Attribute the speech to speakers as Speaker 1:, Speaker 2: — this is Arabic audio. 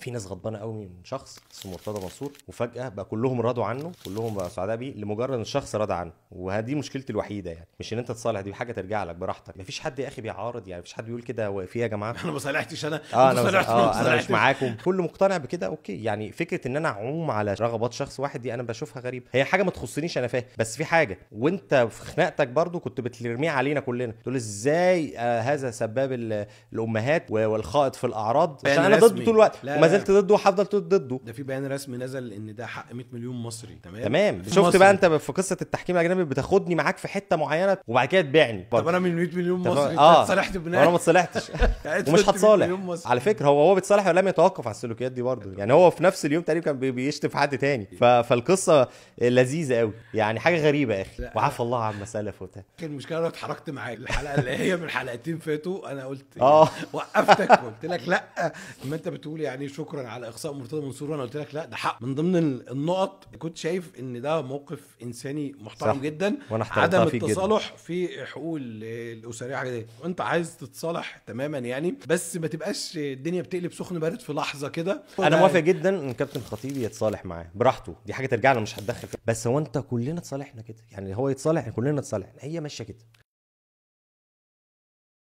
Speaker 1: في ناس غضبانه قوي من شخص اسمه مرتضى منصور، وفجاه بقى كلهم راضوا عنه، كلهم بقى سعداء بيه لمجرد ان الشخص راضى عنه. وهذه مشكلتي الوحيده يعني، مش ان انت تصالح، دي حاجه ترجع لك براحتك. مفيش حد يا اخي بيعارض يعني، مفيش حد بيقول كده هو في يا جماعه
Speaker 2: انا ما صالحتش، انا
Speaker 1: انا
Speaker 2: صالحتوا ما
Speaker 1: انا مش
Speaker 2: صالحتش.
Speaker 1: معاكم، كله مقتنع بكده اوكي. يعني فكره ان انا اعوم على رغبات شخص واحد دي انا بشوفها غريبه، هي حاجه ما تخصنيش انا فاهم. بس في حاجه وانت في خناقتك برضو كنت بترميها علينا كلنا، تقول ازاي هذا سباب الامهات والخائض في الاعراض، عشان انا ضده طول الوقت وما زلت ضده وهفضل ضده.
Speaker 2: ده في بيان رسمي نزل ان ده حق 100 مليون مصري.
Speaker 1: تمام شفت بقى انت في قصه التحكيم الاجنبي بتاخدني معاك في حته معينه وبعد كده تبيعني.
Speaker 2: طب انا من 100 مليون مصري اتصالحت بناء
Speaker 1: انا ما اتصالحتش ومش هتصالح على فكره. هو بيتصالح ولم يتوقف على السلوكيات دي برضه يعني، هو في نفس اليوم تقريبا كان بيشتم في حد تاني. فالقصه لذيذه قوي يعني، حاجه غريبه يا اخي. وعفى الله عما سلف وبتاع.
Speaker 2: المشكله انا اتحركت معاك الحلقه اللي هي من حلقتين فاتوا، انا قلت يعني وقفتك وقلت لك لا، ما انت بتقول يعني شكرا على اقصاء مرتضى منصور، وانا قلت لك لا ده حق. من ضمن النقط كنت شايف ان ده موقف انساني محترم جدا، عدم التصالح في حقوق الاسريه حاجه دي. وانت عايز تتصالح تماما يعني، بس ما تبقاش الدنيا بتقلب سخن بارد في لحظه كده.
Speaker 1: انا موافق جدا ان كابتن خطيب يتصالح معاه براحته، دي حاجه ترجع له مش هتدخل فيه. بس هو انت كلنا تصالحنا كده يعني، هو يتصالح كلنا نتصالح، هي ماشيه كده.